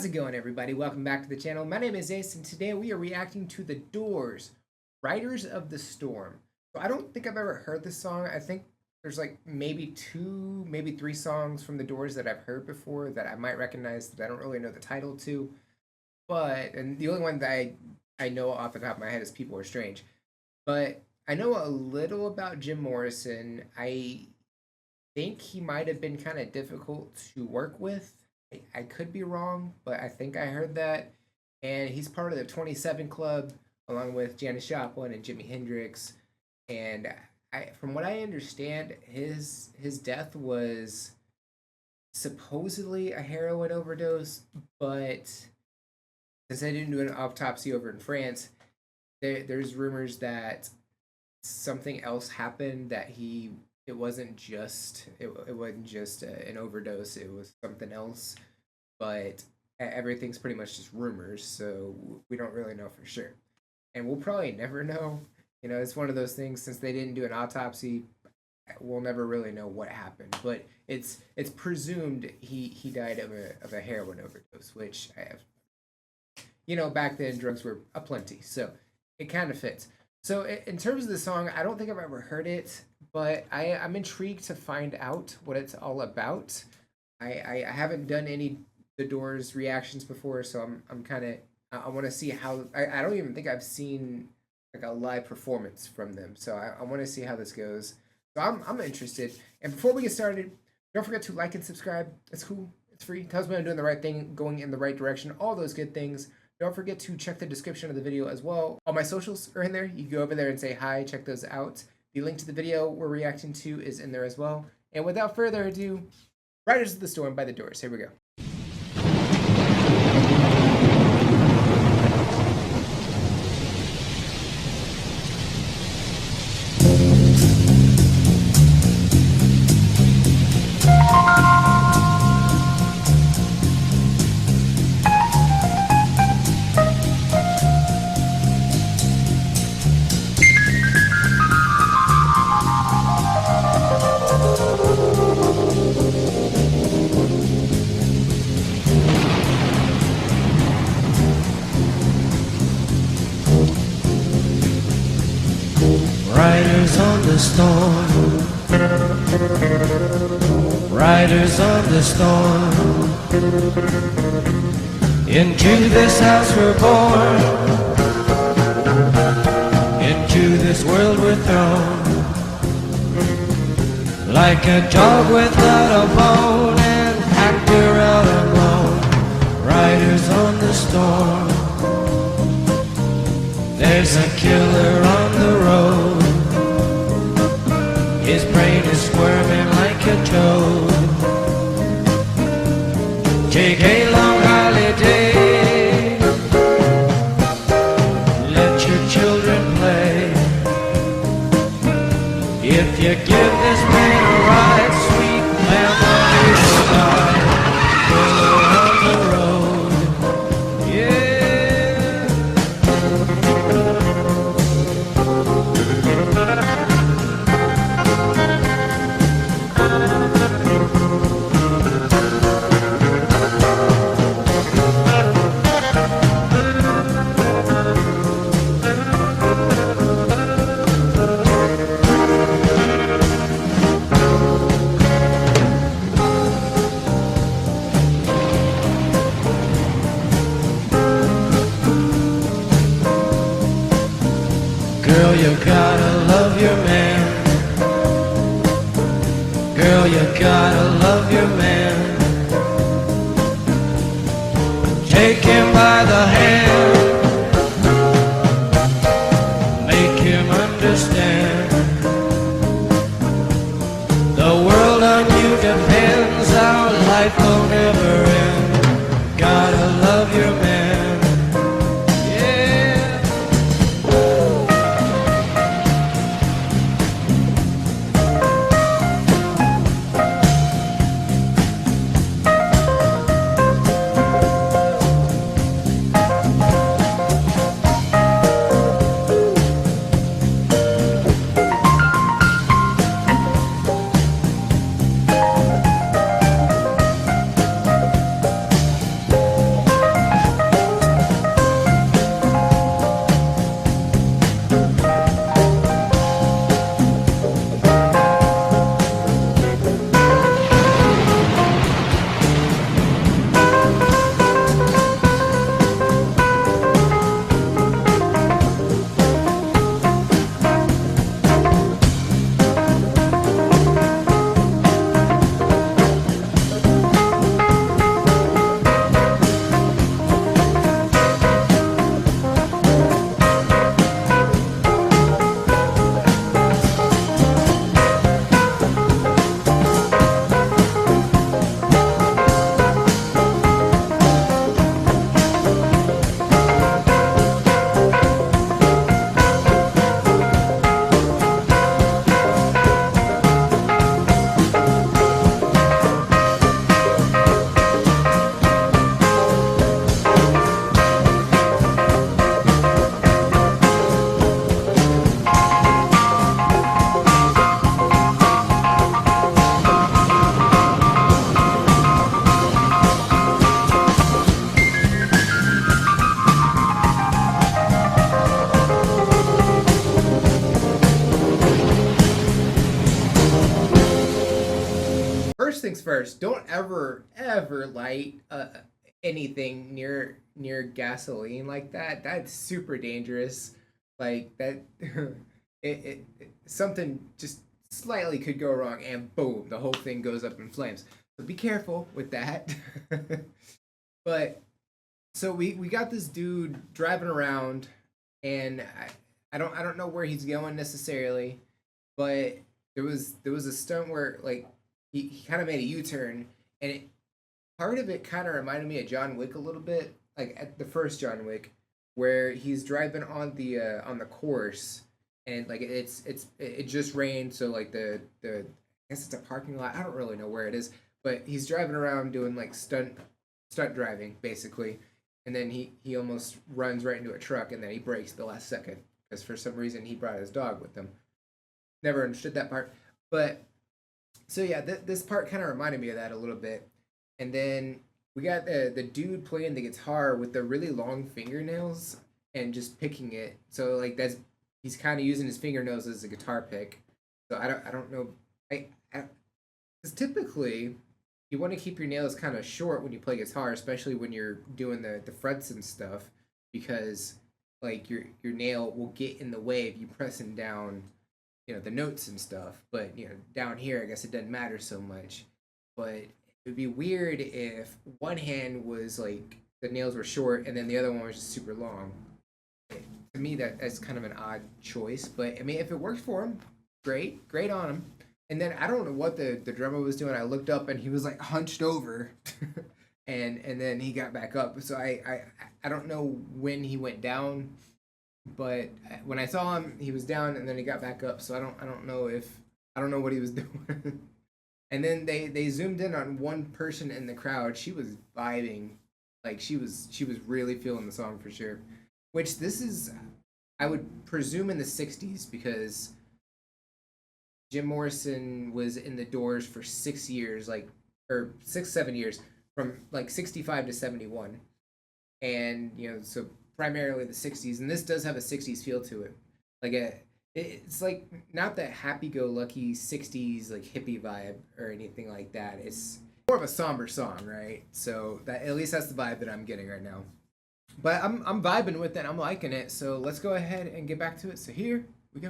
How's it going, everybody? Welcome back to the channel. My name is Ace, and today we are reacting to The Doors, Riders of the Storm. So I don't think I've ever heard this song. I think there's like maybe two, maybe three songs from The Doors that I've heard before that I might recognize that I don't really know the title to. And the only one that I know off the top of my head is People Are Strange. But I know a little about Jim Morrison. I think he might have been kind of difficult to work with. I could be wrong, but I think I heard that. And he's part of the 27 Club, along with Janis Joplin and Jimi Hendrix. And from what I understand, his death was supposedly a heroin overdose, but since they didn't do an autopsy over in France, there's rumors that something else happened, that it wasn't just an overdose, it was something else, but everything's pretty much just rumors, so we don't really know for sure, and we'll probably never know. It's one of those things, since they didn't do an autopsy, we'll never really know what happened, but it's presumed he died of a heroin overdose, which back then drugs were aplenty, so it kind of fits. So in terms of the song, I don't think I've ever heard it, but I'm intrigued to find out what it's all about. I haven't done any The Doors reactions before, so I'm kind of, I want to see how, I don't even think I've seen like a live performance from them, so I want to see how this goes. So I'm interested. And before we get started, don't forget to like and subscribe. It's cool. It's free. Tells me I'm doing the right thing, going in the right direction, all those good things. Don't forget to check the description of the video as well. All my socials are in there. You can go over there and say hi, check those out. The link to the video we're reacting to is in there as well. And without further ado, Riders of the Storm by The Doors. Here we go. Riders on the storm, riders on the storm. Into this house we're born, into this world we're thrown. Like a dog without a bone, and packed around alone. Riders on the storm. There's a killer on the road. His brain is squirming like a toad. Take a long holiday. Let your children play. If you give this man a ride, sweet memory will die. Killer on the road, yeah. Girl, you gotta love your man. Girl, you gotta love your man. Take him by the hand. Make him understand. The world on you depends. Our life will never end. Gotta love your man. things first. Don't ever light anything near gasoline like that. That's super dangerous. Like that, something just slightly could go wrong, and boom, the whole thing goes up in flames. So be careful with that. But so we got this dude driving around, and I don't know where he's going necessarily, but there was a stunt where like he kind of made a U-turn, and part of it kind of reminded me of John Wick a little bit, like at the first John Wick, where he's driving on the course, and like it just rained, so like the I guess it's a parking lot. I don't really know where it is, but he's driving around doing like stunt driving basically, and then he almost runs right into a truck, and then he brakes at the last second because for some reason he brought his dog with him. Never understood that part, but so yeah, this part kind of reminded me of that a little bit. And then we got the dude playing the guitar with the really long fingernails and just picking it. So like he's kind of using his fingernails as a guitar pick. So I don't know. Because typically you want to keep your nails kind of short when you play guitar, especially when you're doing the frets and stuff, because like your nail will get in the way if you pressing down, the notes and stuff. But down here, I guess it doesn't matter so much. But it would be weird if one hand was like the nails were short and then the other one was just super long. To me, that's kind of an odd choice. But I mean, if it works for him, great on him. And then I don't know what the drummer was doing. I looked up and he was like hunched over, and then he got back up. So I don't know when he went down, but when I saw him, he was down and then he got back up. So I don't know what he was doing. And then they zoomed in on one person in the crowd. She was vibing, like she was really feeling the song for sure. Which this is, I would presume, in the '60s, because Jim Morrison was in the Doors for 6 years, or 7 years, from like 65 to 71, and so primarily the '60s. And this does have a '60s feel to it, like it's like not that happy-go-lucky '60s like hippie vibe or anything like that. It's more of a somber song, right? So that at least that's the vibe that I'm getting right now. But I'm vibing with it. I'm liking it. So let's go ahead and get back to it. So here we go.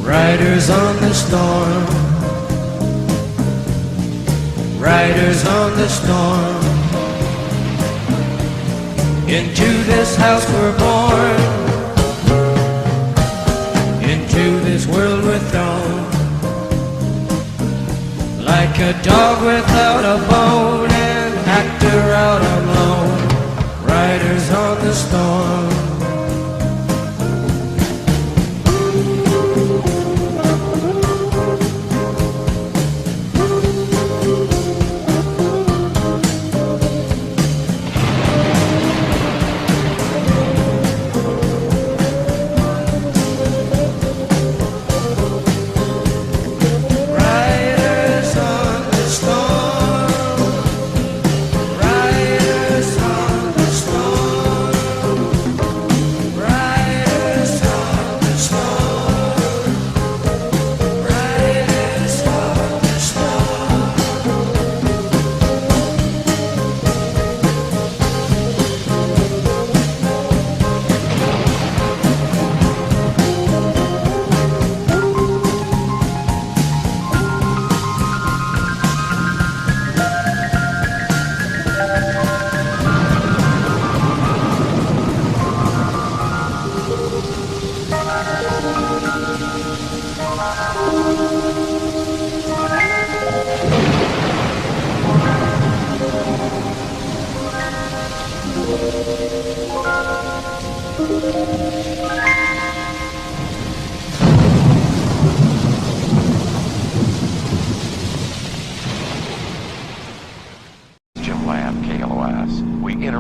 Riders on the storm, riders on the storm. Into this house we're born, into this world we're thrown. Like a dog without a bone, an actor out alone. Riders on the storm. Riders on the storm.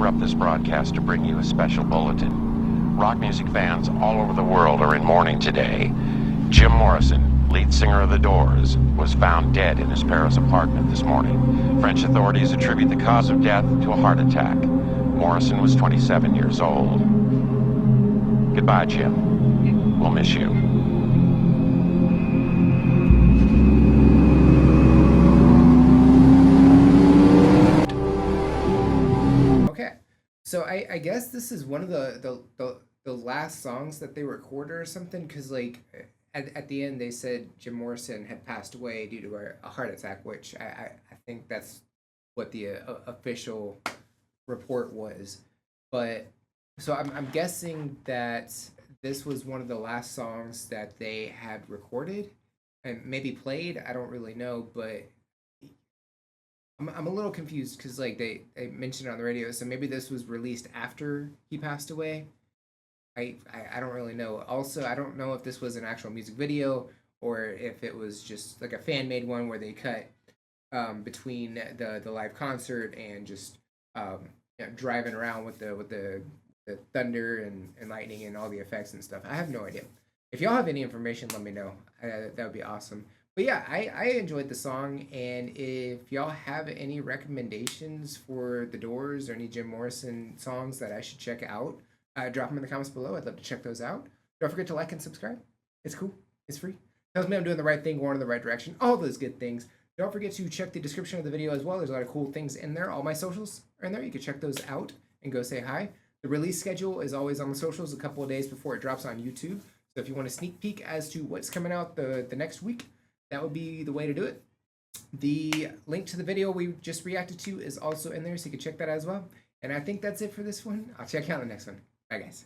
interrupt this broadcast to bring you a special bulletin. Rock music fans all over the world are in mourning today. Jim Morrison, lead singer of The Doors, was found dead in his Paris apartment this morning. French authorities attribute the cause of death to a heart attack. Morrison was 27 years old. Goodbye, Jim. We'll miss you. So I guess this is one of the last songs that they recorded or something, because like at the end they said Jim Morrison had passed away due to a heart attack, which I think that's what the official report was. But so I'm guessing that this was one of the last songs that they had recorded and maybe played. I don't really know, but I'm a little confused because like they mentioned it on the radio, so maybe this was released after he passed away. I don't really know. Also, I don't know if this was an actual music video or if it was just like a fan made one where they cut between the live concert and just driving around with the thunder and lightning and all the effects and stuff. I have no idea. If y'all have any information, let me know. That would be awesome. But yeah, I enjoyed the song, and if y'all have any recommendations for The Doors or any Jim Morrison songs that I should check out, drop them in the comments below. I'd love to check those out. Don't forget to like and subscribe. It's cool. It's free. Tells me I'm doing the right thing, going in the right direction. All those good things. Don't forget to check the description of the video as well. There's a lot of cool things in there. All my socials are in there. You can check those out and go say hi. The release schedule is always on the socials a couple of days before it drops on YouTube. So if you want a sneak peek as to what's coming out the next week, that would be the way to do it. The link to the video we just reacted to is also in there, so you can check that as well. And I think that's it for this one. I'll check you out on the next one. Bye, guys.